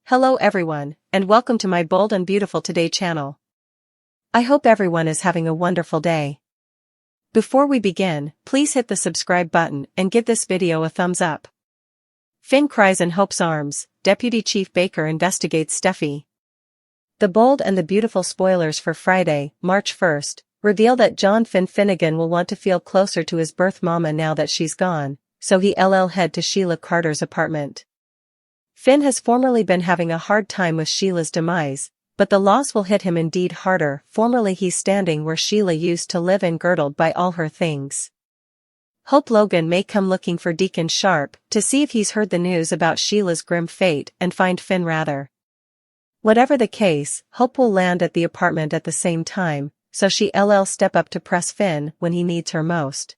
Hello everyone, and welcome to my Bold and Beautiful Today channel. I hope everyone is having a wonderful day. Before we begin, please hit the subscribe button and give this video a thumbs up. Finn cries in Hope's arms, Deputy Chief Baker investigates Steffy. The Bold and the Beautiful spoilers for Friday, March 1st, reveal that John Finn Finnegan will want to feel closer to his birth mama now that she's gone, so he'll head to Sheila Carter's apartment. Finn has formerly been having a hard time with Sheila's demise, but the loss will hit him indeed harder. Formerly he's standing where Sheila used to live and girdled by all her things. Hope Logan may come looking for Deacon Sharp to see if he's heard the news about Sheila's grim fate and find Finn rather. Whatever the case, Hope will land at the apartment at the same time, so she'll step up to press Finn when he needs her most.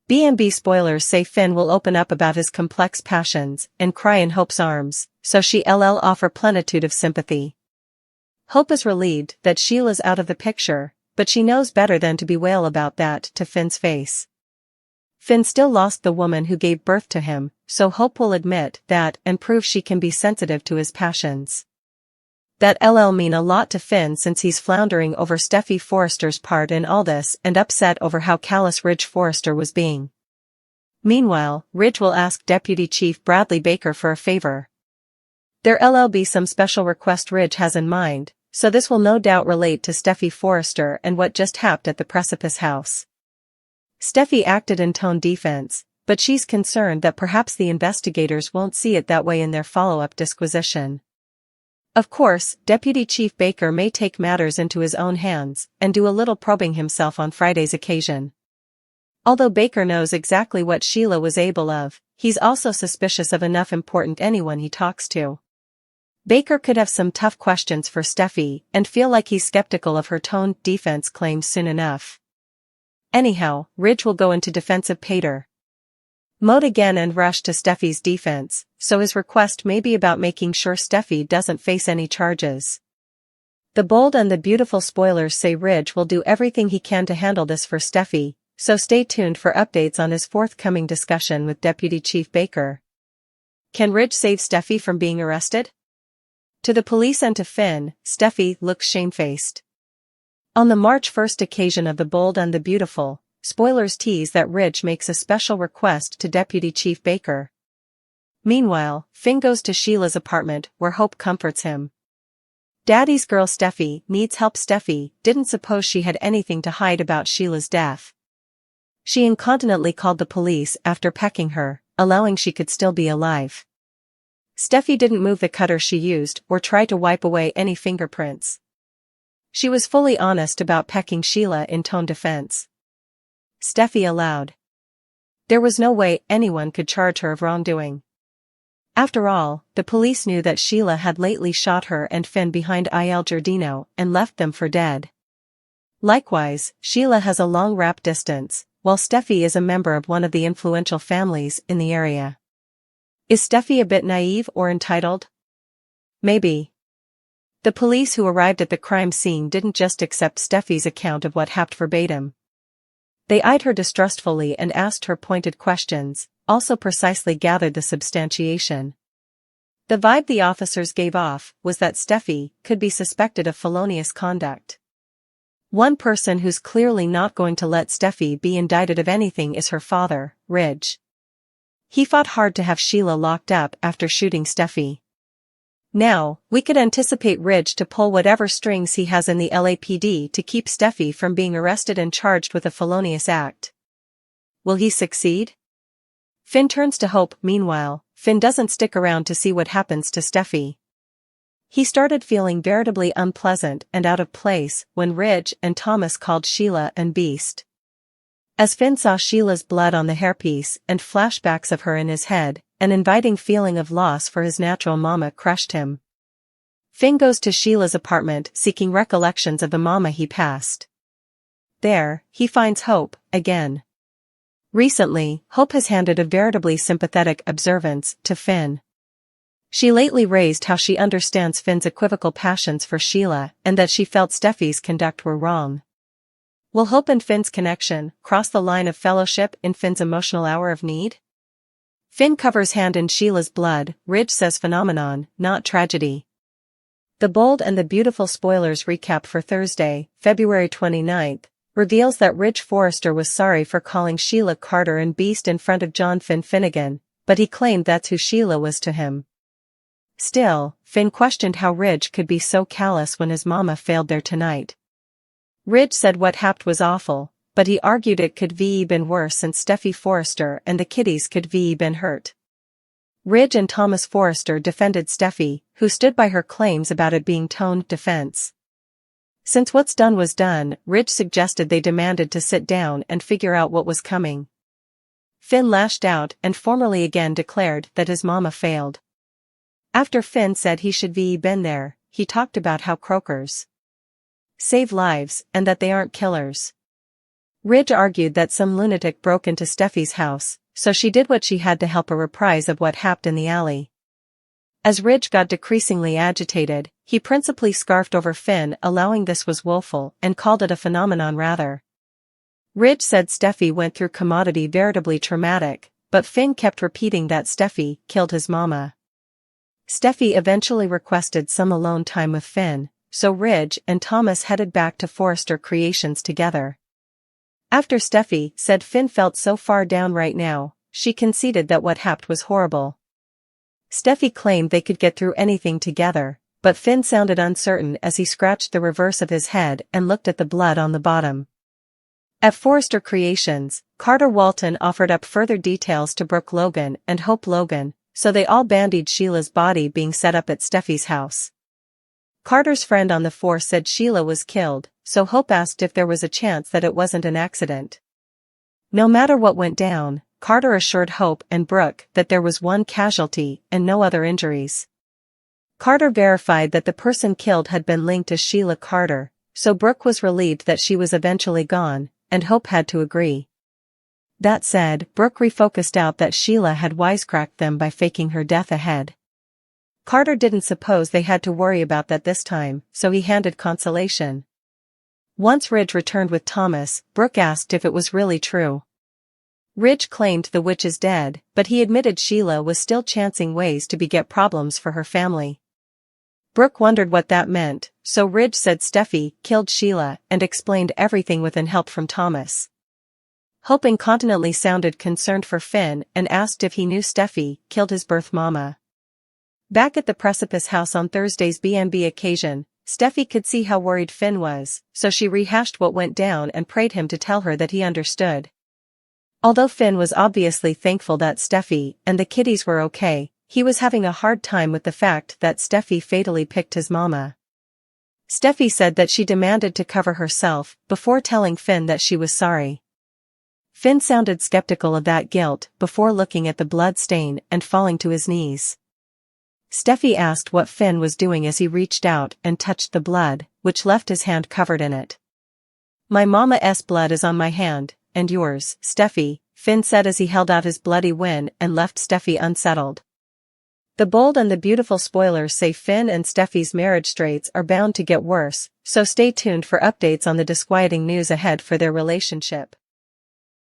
B&B spoilers say Finn will open up about his complex passions and cry in Hope's arms, so she'll offer plenitude of sympathy. Hope is relieved that Sheila's out of the picture, but she knows better than to bewail about that to Finn's face. Finn still lost the woman who gave birth to him, so Hope will admit that and prove she can be sensitive to his passions. That'll mean a lot to Finn since he's floundering over Steffy Forrester's part in all this and upset over how callous Ridge Forrester was being. Meanwhile, Ridge will ask Deputy Chief Bradley Baker for a favor. There'll be some special request Ridge has in mind, so this will no doubt relate to Steffy Forrester and what just happened at the Precipice House. Steffy acted in tone defense, but she's concerned that perhaps the investigators won't see it that way in their follow-up disquisition. Of course, Deputy Chief Baker may take matters into his own hands and do a little probing himself on Friday's occasion. Although Baker knows exactly what Sheila was able of, he's also suspicious of enough important anyone he talks to. Baker could have some tough questions for Steffy and feel like he's skeptical of her tone defense claims soon enough. Anyhow, Ridge will go into defensive pater mode again and rush to Steffy's defense, so his request may be about making sure Steffy doesn't face any charges. The Bold and the Beautiful spoilers say Ridge will do everything he can to handle this for Steffy, so stay tuned for updates on his forthcoming discussion with Deputy Chief Baker. Can Ridge save Steffy from being arrested? To the police and to Finn, Steffy looks shamefaced. On the March 1st occasion of the Bold and the Beautiful, spoilers tease that Ridge makes a special request to Deputy Chief Baker. Meanwhile, Finn goes to Sheila's apartment where Hope comforts him. Daddy's girl Steffy needs help. Steffy didn't suppose she had anything to hide about Sheila's death. She incontinently called the police after pecking her, allowing she could still be alive. Steffy didn't move the cutter she used or try to wipe away any fingerprints. She was fully honest about pecking Sheila in tone defense. Steffy allowed. There was no way anyone could charge her of wrongdoing. After all, the police knew that Sheila had lately shot her and Finn behind Il Giardino and left them for dead. Likewise, Sheila has a long rap distance, while Steffy is a member of one of the influential families in the area. Is Steffy a bit naive or entitled? Maybe. The police who arrived at the crime scene didn't just accept Steffy's account of what happened verbatim. They eyed her distrustfully and asked her pointed questions, also precisely gathered the substantiation. The vibe the officers gave off was that Steffy could be suspected of felonious conduct. One person who's clearly not going to let Steffy be indicted of anything is her father, Ridge. He fought hard to have Sheila locked up after shooting Steffy. Now, we could anticipate Ridge to pull whatever strings he has in the LAPD to keep Steffy from being arrested and charged with a felonious act. Will he succeed? Finn turns to Hope. Meanwhile, Finn doesn't stick around to see what happens to Steffy. He started feeling veritably unpleasant and out of place when Ridge and Thomas called Sheila a beast. As Finn saw Sheila's blood on the hairpiece and flashbacks of her in his head, an inviting feeling of loss for his natural mama crushed him. Finn goes to Sheila's apartment seeking recollections of the mama he passed. There, he finds Hope, again. Recently, Hope has handed a veritably sympathetic observance to Finn. She lately raised how she understands Finn's equivocal passions for Sheila and that she felt Steffy's conduct were wrong. Will Hope and Finn's connection cross the line of fellowship in Finn's emotional hour of need? Finn covers hand in Sheila's blood, Ridge says phenomenon, not tragedy. The Bold and the Beautiful spoilers recap for Thursday, February 29th, reveals that Ridge Forrester was sorry for calling Sheila Carter and Beast in front of John Finn Finnegan, but he claimed that's who Sheila was to him. Still, Finn questioned how Ridge could be so callous when his mama failed there tonight. Ridge said what happened was awful, but he argued it could been worse since Steffy Forrester and the kiddies could been hurt. Ridge and Thomas Forrester defended Steffy, who stood by her claims about it being toned defense. Since what's done was done, Ridge suggested they demanded to sit down and figure out what was coming. Finn lashed out and formally again declared that his mama failed. After Finn said he should been there, he talked about how croakers save lives and that they aren't killers. Ridge argued that some lunatic broke into Steffy's house, so she did what she had to help a reprise of what happened in the alley. As Ridge got decreasingly agitated, he principally scarfed over Finn, allowing this was woeful, and called it a phenomenon rather. Ridge said Steffy went through commodity veritably traumatic, but Finn kept repeating that Steffy killed his mama. Steffy eventually requested some alone time with Finn, so Ridge and Thomas headed back to Forrester Creations together. After Steffy said Finn felt so far down right now, she conceded that what happened was horrible. Steffy claimed they could get through anything together, but Finn sounded uncertain as he scratched the reverse of his head and looked at the blood on the bottom. At Forrester Creations, Carter Walton offered up further details to Brooke Logan and Hope Logan, so they all bandied Sheila's body being set up at Steffy's house. Carter's friend on the force said Sheila was killed, so Hope asked if there was a chance that it wasn't an accident. No matter what went down, Carter assured Hope and Brooke that there was one casualty and no other injuries. Carter verified that the person killed had been linked to Sheila Carter, so Brooke was relieved that she was eventually gone, and Hope had to agree. That said, Brooke refocused out that Sheila had wisecracked them by faking her death ahead. Carter didn't suppose they had to worry about that this time, so he handed consolation. Once Ridge returned with Thomas, Brooke asked if it was really true. Ridge claimed the witch is dead, but he admitted Sheila was still chancing ways to beget problems for her family. Brooke wondered what that meant, so Ridge said Steffy killed Sheila and explained everything with help from Thomas. Hope incontinently sounded concerned for Finn and asked if he knew Steffy killed his birth mama. Back at the Precipice house on Thursday's B&B occasion, Steffy could see how worried Finn was, so she rehashed what went down and prayed him to tell her that he understood. Although Finn was obviously thankful that Steffy and the kiddies were okay, he was having a hard time with the fact that Steffy fatally picked his mama. Steffy said that she demanded to cover herself before telling Finn that she was sorry. Finn sounded skeptical of that guilt before looking at the blood stain and falling to his knees. Steffy asked what Finn was doing as he reached out and touched the blood, which left his hand covered in it. My mama's blood is on my hand, and yours, Steffy, Finn said as he held out his bloody wen and left Steffy unsettled. The Bold and the Beautiful spoilers say Finn and Steffy's marriage straits are bound to get worse, so stay tuned for updates on the disquieting news ahead for their relationship.